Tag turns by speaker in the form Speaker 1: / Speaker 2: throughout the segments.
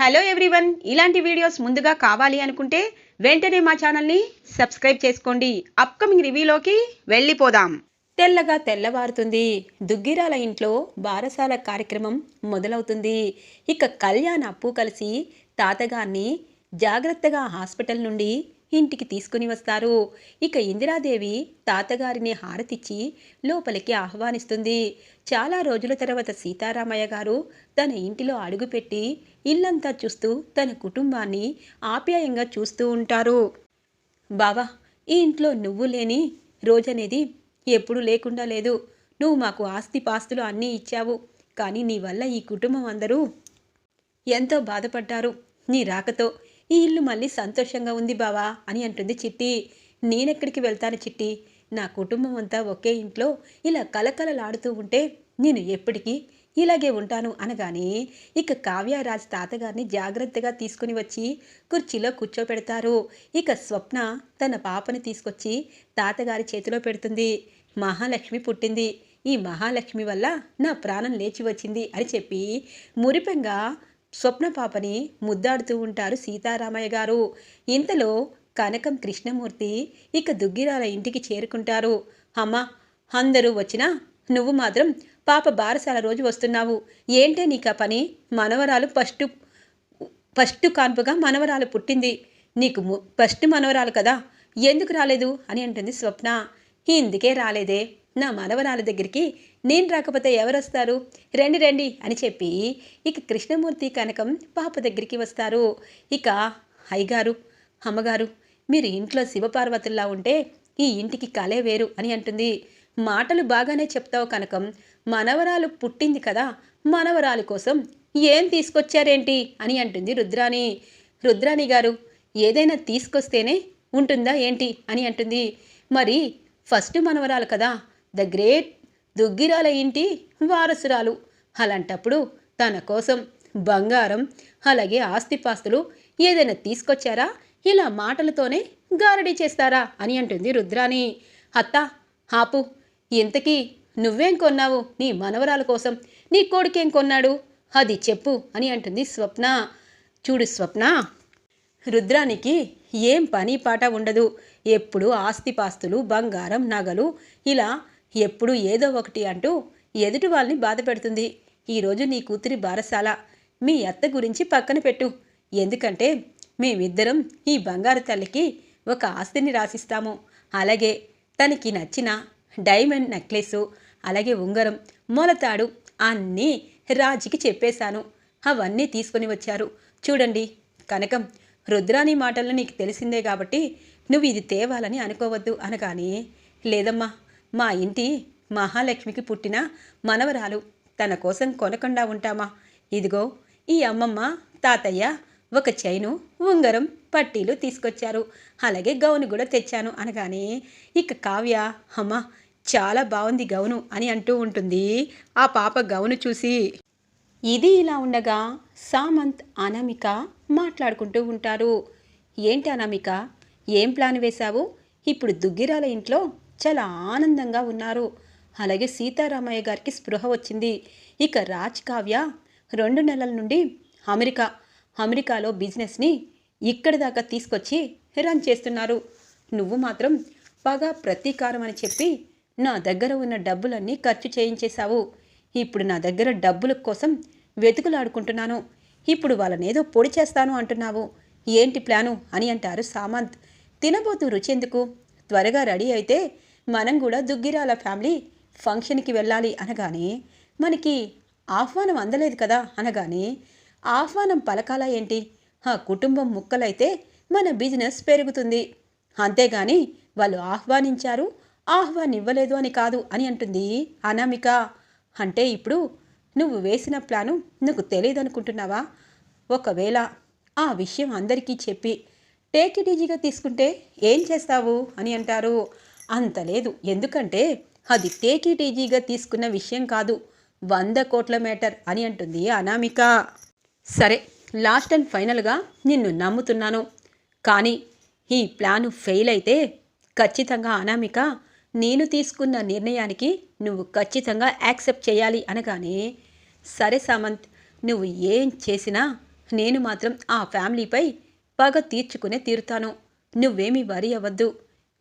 Speaker 1: Hello everyone, ఇలాంటి videos ముందుగా కావాలి అనుకుంటే వెంటనే మా ఛానల్ని సబ్స్క్రైబ్ చేసుకోండి. అప్కమింగ్ రివ్యూలోకి వెళ్ళిపోదాం. తెల్లగా తెల్లవారుతుంది. దుగ్గిరాల ఇంట్లో బారసాల కార్యక్రమం మొదలవుతుంది. ఇక కళ్యాణ్ అప్పు కలిసి తాతగారిని జాగ్రత్తగా హాస్పిటల్ నుండి ఇంటికి తీసుకుని వస్తారు. ఇక ఇందిరాదేవి తాతగారిని హారతిచ్చి లోపలికి ఆహ్వానిస్తుంది. చాలా రోజుల తర్వాత సీతారామయ్య గారు తన ఇంటిలో అడుగుపెట్టి ఇల్లంతా చూస్తూ తన కుటుంబాన్ని ఆప్యాయంగా చూస్తూ ఉంటారు. బావా, ఈ ఇంట్లో నువ్వు లేని రోజనేది ఎప్పుడూ లేకుండా లేదు. నువ్వు మాకు ఆస్తి పాస్తులు అన్నీ ఇచ్చావు, కానీ నీ వల్ల ఈ కుటుంబం అందరూ ఎంతో బాధపడ్డారు. నీ రాకతో ఈ ఇల్లు మళ్ళీ సంతోషంగా ఉంది బావా అని అంటుంది చిట్టి. నేనెక్కడికి వెళ్తాను చిట్టి? నా కుటుంబం అంతా ఒకే ఇంట్లో ఇలా కలకలలాడుతూ ఉంటే నేను ఎప్పటికీ ఇలాగే ఉంటాను అనగానే ఇక కావ్యరాజ్ తాతగారిని జాగ్రత్తగా తీసుకుని వచ్చి కుర్చీలో కూర్చోపెడతారు. ఇక స్వప్న తన పాపని తీసుకొచ్చి తాతగారి చేతిలో పెడుతుంది. మహాలక్ష్మి పుట్టింది, ఈ మహాలక్ష్మి వల్ల నా ప్రాణం లేచి వచ్చింది అని చెప్పి మురిపెంగా స్వప్న పాపని ముద్దాడుతూ ఉంటారు సీతారామయ్య గారు. ఇంతలో కనకం కృష్ణమూర్తి ఇక దుగ్గిరాల ఇంటికి చేరుకుంటారు. అమ్మా, అందరూ వచ్చినా నువ్వు మాత్రం పాప బారసాల రోజు వస్తున్నావు, ఏంటే నీకా పని? మనవరాలు ఫస్ట్ కాన్పుగా మనవరాలు పుట్టింది, నీకు ఫస్ట్ మనవరాలు కదా, ఎందుకు రాలేదు అని అంటుంది స్వప్న. ఇందుకే రాలేదే, నా మనవరాల దగ్గరికి నేను రాకపోతే ఎవరొస్తారు? రండి రండి అని చెప్పి ఇక కృష్ణమూర్తి కనకం పాప దగ్గరికి వస్తారు. ఇక అయ్యగారు, అమ్మగారు, మీరు ఇంట్లో శివపార్వతుల్లా ఉంటే ఈ ఇంటికి కలే వేరు అని అంటుంది. మాటలు బాగానే చెప్తావు కనకం, మనవరాలు పుట్టింది కదా, మనవరాలు కోసం ఏం తీసుకొచ్చారేంటి అని అంటుంది రుద్రాణి. రుద్రాణి గారు, ఏదైనా తీసుకొస్తేనే ఉంటుందా ఏంటి అని అంటుంది. మరి ఫస్ట్ మనవరాలు కదా, ద గ్రేట్ దుగ్గిరాల ఇంటి వారసురాలు, అలాంటప్పుడు తన కోసం బంగారం అలాగే ఆస్తిపాస్తులు ఏదైనా తీసుకొచ్చారా? ఇలా మాటలతోనే గారడీ చేస్తారా అని అంటుంది రుద్రాణి. అత్త ఆపు, ఇంతకీ నువ్వేం కొన్నావు నీ మనవరాల కోసం? నీ కొడుకేం కొన్నాడు అది చెప్పు అని అంటుంది స్వప్న. చూడు స్వప్న, రుద్రానికి ఏం పని పాట ఉండదు, ఎప్పుడు ఆస్తిపాస్తులు బంగారం నగలు ఇలా ఎప్పుడు ఏదో ఒకటి అంటూ ఎదుటి వాళ్ళని బాధ పెడుతుంది. ఈరోజు నీ కూతురి బారసాల, మీ అత్త గురించి పక్కన పెట్టు, ఎందుకంటే మేమిద్దరం ఈ బంగారు తల్లికి ఒక ఆస్తిని రాసిస్తాము. అలాగే తనకి నచ్చిన డైమండ్ నెక్లెసు అలాగే ఉంగరం మొలతాడు అన్నీ రాజుకి చెప్పేశాను, అవన్నీ తీసుకొని వచ్చారు. చూడండి కనకం, రుద్రాణి మాటల్లో నీకు తెలిసిందే కాబట్టి నువ్వు ఇది తేవాలని అనుకోవద్దు అనగానే, లేదమ్మా, మా ఇంటి మహాలక్ష్మికి పుట్టిన మనవరాలు, తన కోసం కొనకుండా ఉంటామా? ఇదిగో ఈ అమ్మమ్మ తాతయ్య ఒక చైను ఉంగరం పట్టీలు తీసుకొచ్చారు, అలాగే గౌను కూడా తెచ్చాను అనగానే ఇక కావ్య, అమ్మ చాలా బాగుంది గౌను అని అంటూ ఉంటుంది ఆ పాప గౌను చూసి. ఇది ఇలా ఉండగా సామంత్ అనామిక మాట్లాడుకుంటూ ఉంటారు. ఏంటి అనామిక, ఏం ప్లాన్ వేశావు? ఇప్పుడు దుగ్గిరాల ఇంట్లో చాలా ఆనందంగా ఉన్నారు, అలాగే సీతారామయ్య గారికి స్పృహ వచ్చింది. ఇక రాజ్ కావ్య 2 నెలల నుండి అమెరికాలో బిజినెస్ని ఇక్కడి దాకా తీసుకొచ్చి రన్ చేస్తున్నారు. నువ్వు మాత్రం పగ ప్రతీకారం అని చెప్పి నా దగ్గర ఉన్న డబ్బులన్నీ ఖర్చు చేయించేశావు. ఇప్పుడు నా దగ్గర డబ్బుల కోసం వెతుకులాడుకుంటున్నాను, ఇప్పుడు వాళ్ళనేదో పొడి చేస్తాను అంటున్నావు, ఏంటి ప్లాను అని అంటారు సామంత్. తినబోతూ రుచెందుకు, త్వరగా రెడీ అయితే మనం కూడా దుగ్గిరాల ఫ్యామిలీ ఫంక్షన్కి వెళ్ళాలి అనగానే, మనకి ఆహ్వానం అందలేదు కదా అనగానే, ఆహ్వానం పలకాల ఏంటి, ఆ కుటుంబం ముక్కలైతే మన బిజినెస్ పెరుగుతుంది, అంతేగాని వాళ్ళు ఆహ్వానించారు ఆహ్వానివ్వలేదు అని కాదు అని అంటుంది అనామిక. అంటే ఇప్పుడు నువ్వు వేసిన ప్లాను నీకు తెలియదనుకుంటున్నావా? ఒకవేళ ఆ విషయం అందరికీ చెప్పి టేక్ ఇట్ ఈజీగా తీసుకుంటే ఏం చేస్తావు అని అంటారు. అంత లేదు, ఎందుకంటే అది టేక్ ఇట్ ఈజీగా తీసుకున్న విషయం కాదు, 100 కోట్ల మ్యాటర్ అని అంటుంది అనామిక. సరే, లాస్ట్ అండ్ ఫైనల్గా నిన్ను నమ్ముతున్నాను, కానీ ఈ ప్లాను ఫెయిల్ అయితే ఖచ్చితంగా అనామిక నేను తీసుకున్న నిర్ణయానికి నువ్వు ఖచ్చితంగా యాక్సెప్ట్ చేయాలి అనగానే, సరే సామంత్, నువ్వు ఏం చేసినా నేను మాత్రం ఆ ఫ్యామిలీపై పగ తీర్చుకునే తీరుతాను. నువ్వేమీ వరి అవ్వద్దు.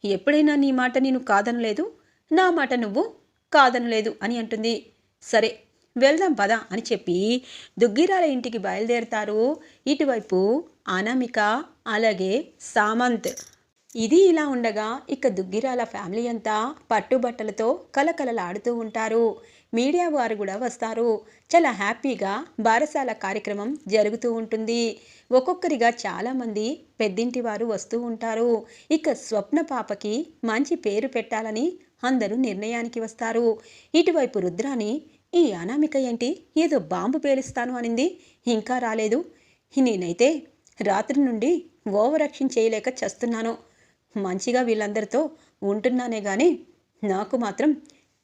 Speaker 1: ఎప్పుడైనా నీ మాట నేను కాదనలేదు, నా మాట నువ్వు కాదనలేదు అని అంటుంది. సరే వెళ్దాం పద అని చెప్పి దుగ్గిరాల ఇంటికి బయలుదేరతారు. ఇటువైపు అనామిక అలాగే సామంత్. ఇది ఇలా ఉండగా ఇక దుగ్గిరాల ఫ్యామిలీ అంతా పట్టుబట్టలతో కలకలలాడుతూ ఉంటారు. మీడియా వారు కూడా వస్తారు. చాలా హ్యాపీగా బారసాల కార్యక్రమం జరుగుతూ ఉంటుంది. ఒక్కొక్కరిగా చాలామంది పెద్దింటి వారు వస్తూ ఉంటారు. ఇక స్వప్న పాపకి మంచి పేరు పెట్టాలని అందరూ నిర్ణయానికి వస్తారు. ఇటువైపు రుద్రాని, ఈ అనామిక ఏంటి ఏదో బాంబు పేలుస్తాను అనింది, ఇంకా రాలేదు. నేనైతే రాత్రి నుండి ఓవర్ యాక్షన్ చేయలేక చస్తున్నాను. మంచిగా వీళ్ళందరితో ఉంటున్నానే గాని నాకు మాత్రం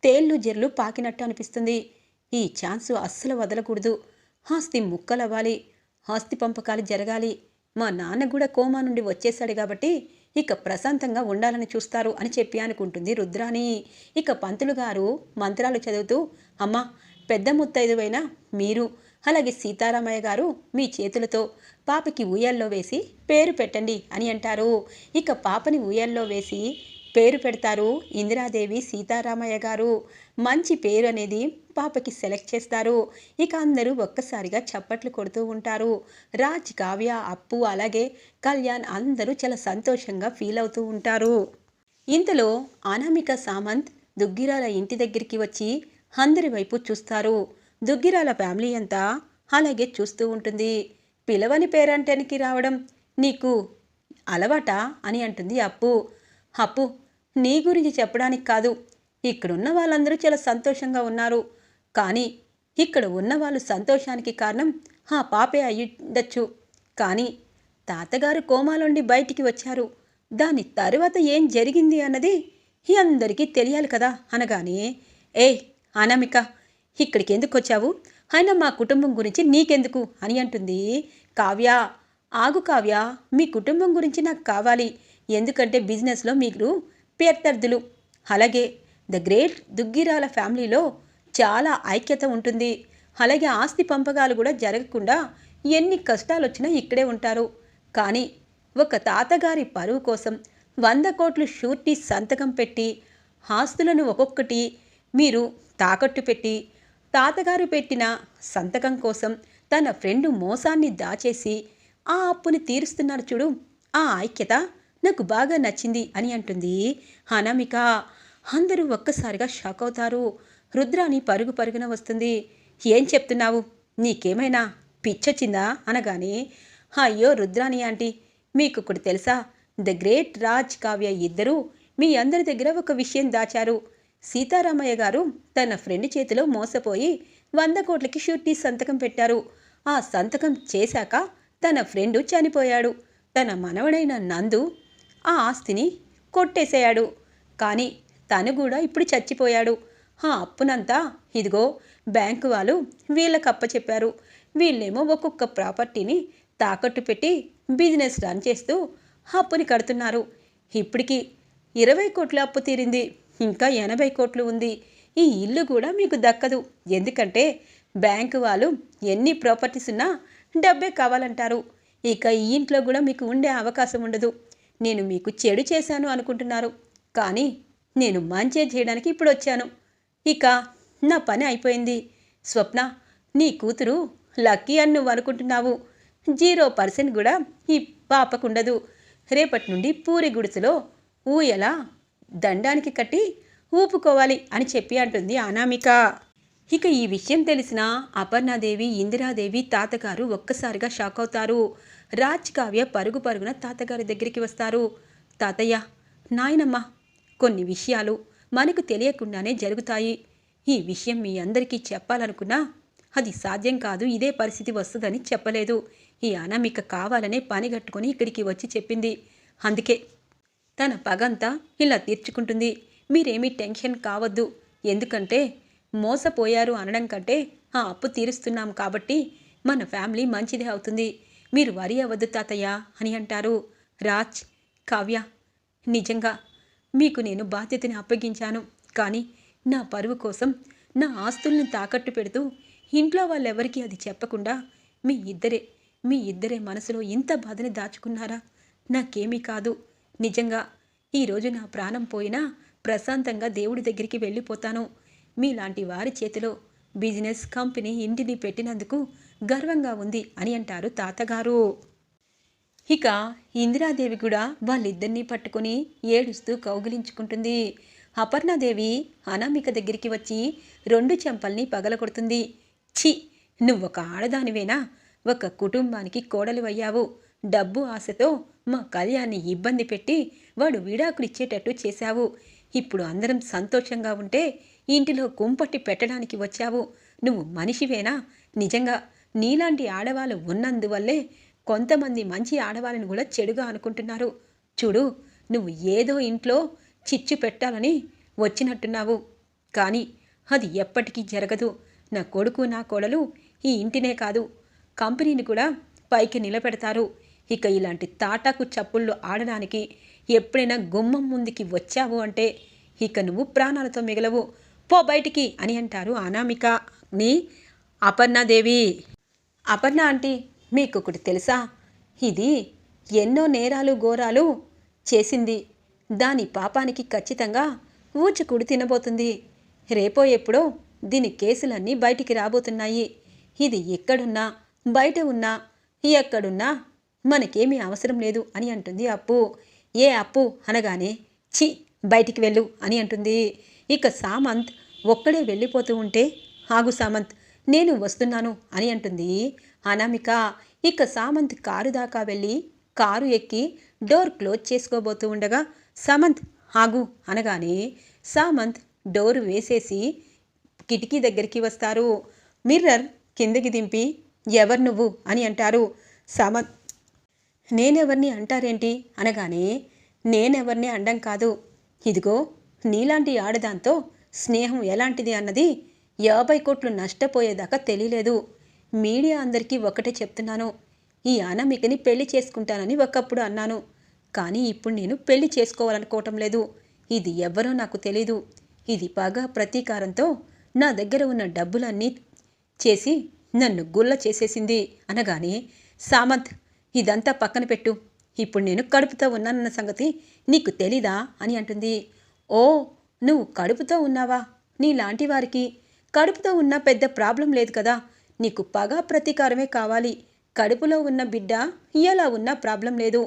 Speaker 1: తేళ్ళు జెర్లు పాకినట్టు అనిపిస్తుంది. ఈ ఛాన్సు అస్సలు వదలకూడదు. ఆస్తి ముక్కలవ్వాలి, ఆస్తి పంపకాలు జరగాలి. మా నాన్న కూడా కోమా నుండి వచ్చేశాడు కాబట్టి ఇక ప్రశాంతంగా ఉండాలని చూస్తారు అని చెప్పి అనుకుంటుంది రుద్రాని. ఇక పంతులు గారు మంత్రాలు చదువుతూ, అమ్మా పెద్ద ముత్తైదువైన మీరు అలాగే సీతారామయ్య గారు మీ చేతులతో పాపకి ఊయల్లో వేసి పేరు పెట్టండి అని అంటారు. ఇక పాపని ఊయల్లో వేసి పేరు పెడతారు ఇందిరాదేవి, సీతారామయ్య గారు. మంచి పేరు అనేది పాపకి సెలెక్ట్ చేస్తారు. ఇక అందరూ ఒక్కసారిగా చప్పట్లు కొడుతూ ఉంటారు. రాజ్, కావ్య, అప్పు అలాగే కళ్యాణ్ అందరూ చాలా సంతోషంగా ఫీల్ అవుతూ ఉంటారు. ఇంతలో అనామిక, సామంత్ దుగ్గిరాల ఇంటి దగ్గరికి వచ్చి అందరి వైపు చూస్తారు. దుగ్గిరాల ఫ్యామిలీ అంతా అలాగే చూస్తూ ఉంటుంది. పిలవని పేరంటానికి రావడం నీకు అలవాటా అని అంటుంది అప్పు. అప్పు, నీ గురించి చెప్పడానికి కాదు, ఇక్కడున్న వాళ్ళందరూ చాలా సంతోషంగా ఉన్నారు. కానీ ఇక్కడ ఉన్న వాళ్ళు సంతోషానికి కారణం ఆ పాపే అయ్యుండొచ్చు. కానీ తాతగారు కోమాలోండి బయటికి వచ్చారు. దాని తరువాత ఏం జరిగింది అన్నది అందరికీ తెలియాలి కదా అనగానే, ఏయ్ అనామిక, ఇక్కడికి ఎందుకు వచ్చావు? అయినా మా కుటుంబం గురించి నీకెందుకు అని అంటుంది కావ్య. ఆగు కావ్య, మీ కుటుంబం గురించి నాకు కావాలి. ఎందుకంటే బిజినెస్లో మీరు ప్రత్యర్థులు. అలాగే ద గ్రేట్ దుగ్గిరాల ఫ్యామిలీలో చాలా ఐక్యత ఉంటుంది. అలాగే ఆస్తి పంపకాలు కూడా జరగకుండా ఎన్ని కష్టాలు వచ్చినా ఇక్కడే ఉంటారు. కానీ ఒక తాతగారి పరువు కోసం 100 కోట్లు షూరిటీ సంతకం పెట్టి ఆస్తులను ఒక్కొక్కటి మీరు తాకట్టు పెట్టి తాతగారు పెట్టిన సంతకం కోసం తన ఫ్రెండు మోసాన్ని దాచేసి ఆ అప్పుని తీరుస్తున్నారు చూడు, ఆ ఐక్యత నాకు బాగా నచ్చింది అని అంటుంది అనామిక. అందరూ ఒక్కసారిగా షాక్ అవుతారు. రుద్రాని పరుగు పరుగున వస్తుంది. ఏం చెప్తున్నావు? నీకేమైనా పిచ్చొచ్చిందా అనగానే, అయ్యో రుద్రాని ఆంటీ, మీకు ఒకటి తెలుసా? ద గ్రేట్ రాజ్, కావ్య ఇద్దరూ మీ అందరి దగ్గర ఒక విషయం దాచారు. సీతారామయ్య గారు తన ఫ్రెండ్ చేతిలో మోసపోయి 100 కోట్లకి షూరిటీ సంతకం పెట్టారు. ఆ సంతకం చేశాక తన ఫ్రెండు చనిపోయాడు. తన మనవడైన నందు ఆ ఆస్తిని కొట్టేసేయాడు. కానీ తను కూడా ఇప్పుడు చచ్చిపోయాడు. ఆ అప్పునంతా ఇదిగో బ్యాంకు వాళ్ళు వీళ్ళకి అప్పచెప్పారు. వీళ్ళేమో ఒక్కొక్క ప్రాపర్టీని తాకట్టు పెట్టి బిజినెస్ రన్ చేస్తూ అప్పుని కడుతున్నారు. ఇప్పటికి 20 కోట్ల అప్పు తీరింది. ఇంకా 80 కోట్లు ఉంది. ఈ ఇల్లు కూడా మీకు దక్కదు. ఎందుకంటే బ్యాంకు వాళ్ళు ఎన్ని ప్రాపర్టీస్ ఉన్నా డబ్బే కావాలంటారు. ఇక ఈ ఇంట్లో కూడా మీకు ఉండే అవకాశం ఉండదు. నేను మీకు చెడు చేశాను అనుకుంటున్నారు, కానీ నేను మంచి చేయడానికి ఇప్పుడు వచ్చాను. ఇక నా పని అయిపోయింది. స్వప్న, నీ కూతురు లక్కీ అని నువ్వు అనుకుంటున్నావు. 0% కూడా ఈ పాపకుండదు. రేపటి నుండి పూరి గుడిసెలో ఊయలా దండానికి కట్టి ఊపుకోవాలి అని చెప్పి అంటుంది అనామిక. ఇక ఈ విషయం తెలిసిన అపర్ణాదేవి, ఇందిరాదేవి, తాతగారు ఒక్కసారిగా షాక్ అవుతారు. రాజ్, కావ్య పరుగు పరుగున తాతగారి దగ్గరికి వస్తారు. తాతయ్య, నాయనమ్మ, కొన్ని విషయాలు మనకు తెలియకుండానే జరుగుతాయి. ఈ విషయం మీ అందరికీ చెప్పాలనుకున్నా అది సాధ్యం కాదు. ఇదే పరిస్థితి వస్తుందని చెప్పలేదు. ఈ అనామిక కావాలనే పనిగట్టుకొని ఇక్కడికి వచ్చి చెప్పింది. అందుకే తన పగంతా ఇలా తీర్చుకుంటుంది. మీరేమీ టెన్షన్ కావద్దు. ఎందుకంటే మోసపోయారు అనడం కంటే ఆ అప్పు తీరుస్తున్నాం కాబట్టి మన ఫ్యామిలీ మంచిదే అవుతుంది. మీరు వరి అవ్వద్దు తాతయ్య అని అంటారు. రాజ్, కావ్య, నిజంగా మీకు నేను బాధ్యతని అప్పగించాను. కానీ నా పరువు కోసం నా ఆస్తుల్ని తాకట్టు పెడుతూ ఇంట్లో వాళ్ళెవరికీ అది చెప్పకుండా మీ ఇద్దరే మనసులో ఇంత బాధని దాచుకున్నారా? నాకేమీ కాదు. నిజంగా ఈరోజు నా ప్రాణం పోయినా ప్రశాంతంగా దేవుడి దగ్గరికి వెళ్ళిపోతాను. మీలాంటి వారి చేతిలో బిజినెస్, కంపెనీ, ఇంటిని పెట్టినందుకు గర్వంగా ఉంది అని అంటారు తాతగారు. ఇక ఇందిరాదేవి కూడా వాళ్ళిద్దరినీ పట్టుకుని ఏడుస్తూ కౌగిలించుకుంటుంది. అపర్ణాదేవి అనామిక దగ్గరికి వచ్చి 2 చెంపల్ని పగలగొడుతుంది. ఛీ, నువ్వొక ఆడదానివేనా? ఒక కుటుంబానికి కోడలివయ్యావు. డబ్బు ఆశతో మా కళ్యాణ్ని ఇబ్బంది పెట్టి వాడు విడాకులిచ్చేటట్టు చేశావు. ఇప్పుడు అందరం సంతోషంగా ఉంటే ఇంటిలో కుంపట్టి పెట్టడానికి వచ్చావు. నువ్వు మనిషివేనా? నిజంగా నీలాంటి ఆడవాళ్ళు ఉన్నందువల్లే కొంతమంది మంచి ఆడవాళ్ళని కూడా చెడుగా అనుకుంటున్నారు. చూడు, నువ్వు ఏదో ఇంట్లో చిచ్చు పెట్టాలని వచ్చినట్టున్నావు. కానీ అది ఎప్పటికీ జరగదు. నా కొడుకు, నా కోడలు ఈ ఇంటినే కాదు, కంపెనీని కూడా పైకి నిలబెడతారు. ఇక ఇలాంటి తాటాకు చప్పుళ్ళు ఆడడానికి ఎప్పుడైనా గుమ్మం ముందుకి వచ్చావు అంటే ఇక నువ్వు ప్రాణాలతో మిగలవు. పో బయటికి అని అంటారు అనామికని అపర్ణాదేవి. అపర్ణ ఆంటీ, మీకొకటి తెలుసా? ఇది ఎన్నో నేరాలు ఘోరాలు చేసింది. దాని పాపానికి ఖచ్చితంగా ఊచకుడు తినబోతుంది. రేపో ఎప్పుడో దీని కేసులన్నీ బయటికి రాబోతున్నాయి. ఇది ఎక్కడున్నా, బయట ఉన్నా, ఎక్కడున్నా మనకేమీ అవసరం లేదు అని అంటుంది అప్పు. ఏ అప్పు అనగానే ఛీ, బయటికి వెళ్ళు అని అంటుంది. ఇక సామంత్ ఒక్కడే వెళ్ళిపోతూ ఉంటే ఆగు సామంత్, నేను వస్తున్నాను అని అంటుంది అనామిక. ఇక సామంత్ కారు దాకా వెళ్ళి కారు ఎక్కి డోర్ క్లోజ్ చేసుకోబోతూ ఉండగా సామంత్ ఆగు అనగానే సామంత్ డోరు వేసేసి కిటికీ దగ్గరికి వస్తారు. మిర్రర్ కిందకి దింపి ఎవరు నువ్వు అని అంటారు. సామంత్ నేనెవరిని అంటారేంటి అనగానే నేనెవరిని అండం కాదు, ఇదిగో నీలాంటి ఆడదాంతో స్నేహం ఎలాంటిది అన్నది 50 కోట్లు నష్టపోయేదాకా తెలియలేదు. మీడియా అందరికీ ఒకటే చెప్తున్నాను, ఈ అనామికని పెళ్లి చేసుకుంటానని ఒకప్పుడు అన్నాను. కానీ ఇప్పుడు నేను పెళ్లి చేసుకోవాలనుకోవటం లేదు. ఇది ఎవరో నాకు తెలీదు. ఇది పగ ప్రతీకారంతో నా దగ్గర ఉన్న డబ్బులన్నీ చేసి నన్ను గుల్ల చేసేసింది అనగానే సామంత్ ఇదంతా పక్కన పెట్టు. ఇప్పుడు నేను కడుపుతో ఉన్నానన్న సంగతి నీకు తెలీదా అని అంటుంది. ఓ, నువ్వు కడుపుతో ఉన్నావా? నీలాంటి వారికి కడుపుతో ఉన్న పెద్ద ప్రాబ్లం లేదు కదా. నీకు పగ ప్రతీకారమే కావాలి. కడుపులో ఉన్న బిడ్డ ఎలా ఉన్నా ప్రాబ్లం లేదు.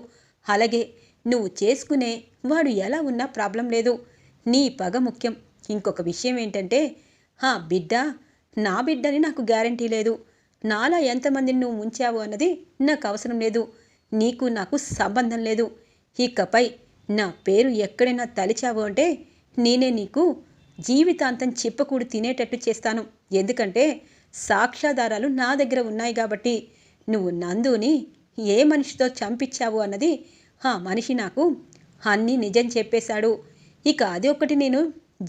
Speaker 1: అలాగే నువ్వు చేసుకునే వాడు ఎలా ఉన్నా ప్రాబ్లం లేదు. నీ పగ ముఖ్యం. ఇంకొక విషయం ఏంటంటే బిడ్డ నా బిడ్డని నాకు గ్యారంటీ లేదు. నాలా ఎంతమందిని నువ్వు ఉంచావు అన్నది నాకు అవసరం లేదు. నీకు నాకు సంబంధం లేదు. ఇకపై నా పేరు ఎక్కడైనా తలిచావు అంటే నేనే నీకు జీవితాంతం చిప్పకూడు తినేటట్టు చేస్తాను. ఎందుకంటే సాక్ష్యాధారాలు నా దగ్గర ఉన్నాయి కాబట్టి. నువ్వు నందుని ఏ మనిషితో చంపించావు అన్నది ఆ మనిషి నాకు అన్నీ నిజం చెప్పేశాడు. ఇక అది ఒకటి నేను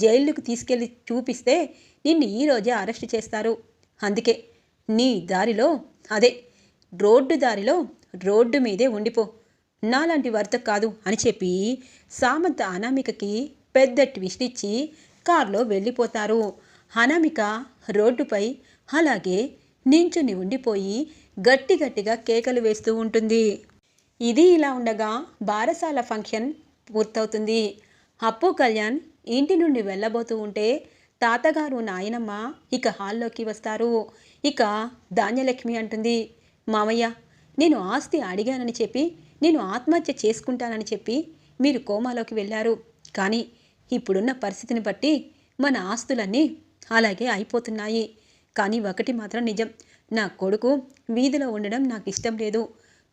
Speaker 1: జైలుకు తీసుకెళ్ళి చూపిస్తే నిన్ను ఈరోజే అరెస్ట్ చేస్తారు. అందుకే నీ దారిలో, అదే రోడ్డు దారిలో రోడ్డు మీదే ఉండిపో, నాలాంటి వర్త కాదు అని చెప్పి సామంత్ అనామికకి పెద్ద ట్విస్ట్ ఇచ్చి కారులో వెళ్ళిపోతారు. అనామిక రోడ్డుపై అలాగే నించుని ఉండిపోయి గట్టిగా కేకలు వేస్తూ ఉంటుంది. ఇది ఇలా ఉండగా బారసాల ఫంక్షన్ పూర్తవుతుంది. అప్పు కళ్యాణ్ ఇంటి నుండి వెళ్ళబోతూ ఉంటే తాతగారు నాయనమ్మ ఇక హాల్లోకి వస్తారు. ఇక ధాన్యలక్ష్మి అంటుంది, మామయ్య, నేను ఆస్తి అడిగానని చెప్పి, నేను ఆత్మహత్య చేసుకుంటానని చెప్పి మీరు కోమాలోకి వెళ్ళారు. కానీ ఇప్పుడున్న పరిస్థితిని బట్టి మన ఆస్తులన్నీ అలాగే అయిపోతున్నాయి. కానీ ఒకటి మాత్రం నిజం, నా కొడుకు వీధిలో ఉండడం నాకు ఇష్టం లేదు.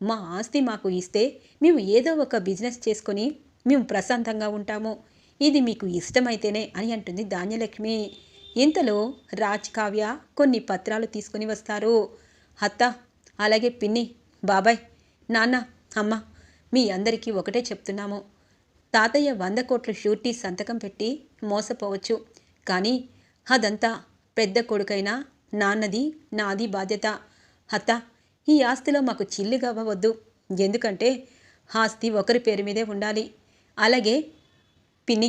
Speaker 1: మా ఆస్తి మాకు ఇస్తే మేము ఏదో ఒక బిజినెస్ చేసుకొని మేము ప్రశాంతంగా ఉంటాము. ఇది మీకు ఇష్టమైతేనే అని అంటుంది ధాన్యలక్ష్మి. ఇంతలో రాజ్, కావ్య కొన్ని పత్రాలు తీసుకుని వస్తారు. అత్త, అలాగే పిన్ని, బాబాయ్, నాన్న, అమ్మ, మీ అందరికీ ఒకటే చెప్తున్నాము. తాతయ్య 100 కోట్ల షూరిటీ సంతకం పెట్టి మోసపోవచ్చు. కానీ అదంతా పెద్ద కొడుకైనా నాన్నది, నాది బాధ్యత. అత్త, ఈ ఆస్తిలో మాకు చిల్లుగా అవ్వవద్దు. ఎందుకంటే ఆస్తి ఒకరి పేరు మీదే ఉండాలి. అలాగే పిన్ని,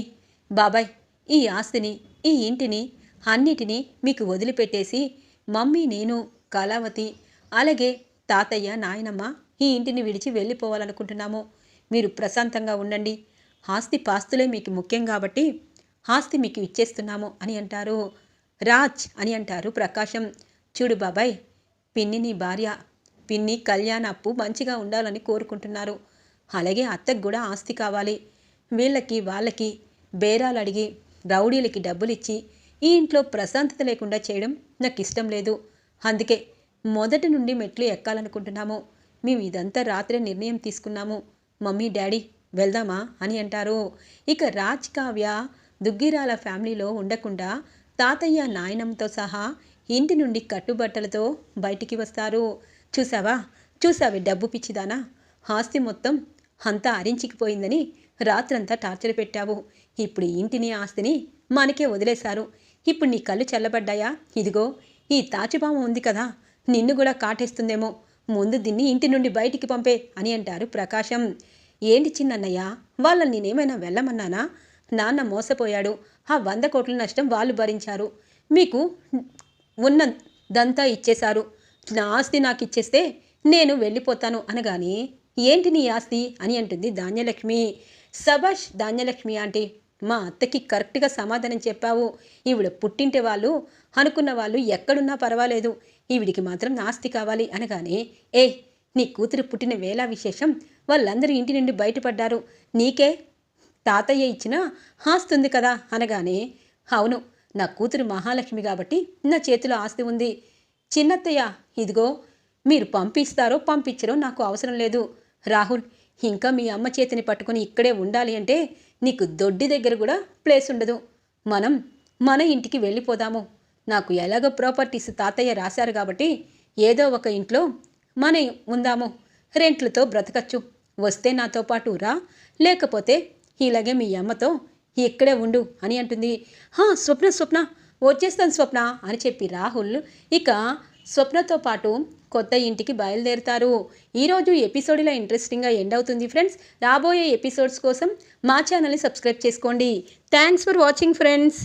Speaker 1: బాబాయ్, ఈ ఆస్తిని, ఈ ఇంటిని అన్నిటినీ మీకు వదిలిపెట్టేసి మమ్మీ, నేను, కళావతి, అలాగే తాతయ్య నాయనమ్మ ఈ ఇంటిని విడిచి వెళ్ళిపోవాలనుకుంటున్నాము. మీరు ప్రశాంతంగా ఉండండి. ఆస్తి పాస్తులే మీకు ముఖ్యం కాబట్టి ఆస్తి మీకు ఇచ్చేస్తున్నాము అని అంటారు. రాజ్ అని అంటారు ప్రకాశం. చూడు బాబాయ్, పిన్ని నీ భార్య, పిన్ని కళ్యాణ్ అప్పు మంచిగా ఉండాలని కోరుకుంటున్నారు. అలాగే అత్తకు కూడా ఆస్తి కావాలి. వీళ్ళకి వాళ్ళకి బేరాలు అడిగి రౌడీలకి డబ్బులిచ్చి ఈ ఇంట్లో ప్రశాంతత లేకుండా చేయడం నాకు ఇష్టం లేదు. అందుకే మొదటి నుండి మెట్లు ఎక్కాలనుకుంటున్నాము. మేము ఇదంతా రాత్రే నిర్ణయం తీసుకున్నాము. మమ్మీ డాడీ వెళ్దామా అని అంటారు. ఇక రాజ్ కావ్య దుగ్గిరాల ఫ్యామిలీలో ఉండకుండా తాతయ్య నాయనంతో సహా ఇంటి నుండి కట్టుబట్టలతో బయటికి వస్తారు. చూసావే డబ్బు పిచ్చిదానా, ఆస్తి మొత్తం అంతా అరించికిపోయిందని రాత్రంతా టార్చర్ పెట్టావు. ఇప్పుడు ఇంటిని ఆస్తిని మనకే వదిలేశారు. ఇప్పుడు నీ కళ్ళు చల్లబడ్డాయా? ఇదిగో ఈ తాచుపాము ఉంది కదా, నిన్ను కూడా కాటేస్తుందేమో. ముందు దీన్ని ఇంటి నుండి బయటికి పంపే అని అంటారు ప్రకాశం. ఏంటి చిన్నన్నయ్య, వాళ్ళని నేనేమైనా వెళ్ళమన్నానా? నాన్న మోసపోయాడు. ఆ 100 కోట్ల నష్టం వాళ్ళు భరించారు. మీకు ఉన్నదంతా ఇచ్చేశారు. నా ఆస్తి నాకు ఇచ్చేస్తే నేను వెళ్ళిపోతాను అనగానే, ఏంటి నీ ఆస్తి అని అంటుంది ధాన్యలక్ష్మి. సబాష్ ధాన్యలక్ష్మి ఆంటీ, మా అత్తకి కరెక్ట్గా సమాధానం చెప్పావు. ఈవిడ పుట్టింటే వాళ్ళు అనుకున్న వాళ్ళు ఎక్కడున్నా పర్వాలేదు, ఈవిడికి మాత్రం ఆస్తి కావాలి అనగానే, నీ కూతురు పుట్టిన వేళ విశేషం, వాళ్ళందరూ ఇంటి నుండి బయటపడ్డారు. నీకే తాతయ్య ఇచ్చిన ఆస్తి ఉంది కదా అనగానే, అవును, నా కూతురు మహాలక్ష్మి కాబట్టి నా చేతిలో ఆస్తి ఉంది. చిన్నత్తయ్య, ఇదిగో మీరు పంపిస్తారో పంపించరో నాకు అవసరం లేదు. రాహుల్, ఇంకా మీ అమ్మ చేతిని పట్టుకొని ఇక్కడే ఉండాలి అంటే నీకు దొడ్డి దగ్గర కూడా ప్లేస్ ఉండదు. మనం మన ఇంటికి వెళ్ళిపోదాము. నాకు ఎలాగో ప్రాపర్టీస్ తాతయ్య రాశారు కాబట్టి ఏదో ఒక ఇంట్లో మన ఉందాము. రెంట్లతో బ్రతకచ్చు. వస్తే నాతో పాటు రా, లేకపోతే ఇలాగే మీ అమ్మతో ఇక్కడే ఉండు అని అంటుంది. స్వప్న వచ్చేస్తాను స్వప్న అని చెప్పి రాహుల్ ఇక స్వప్నతో పాటు కొత్త ఇంటికి బయలుదేరుతారు. ఈరోజు ఎపిసోడ్ ఇలా ఇంట్రెస్టింగ్గా ఎండ్ అవుతుంది ఫ్రెండ్స్. రాబోయే ఎపిసోడ్స్ కోసం మా ఛానల్ని సబ్స్క్రైబ్ చేసుకోండి. Thanks for watching friends.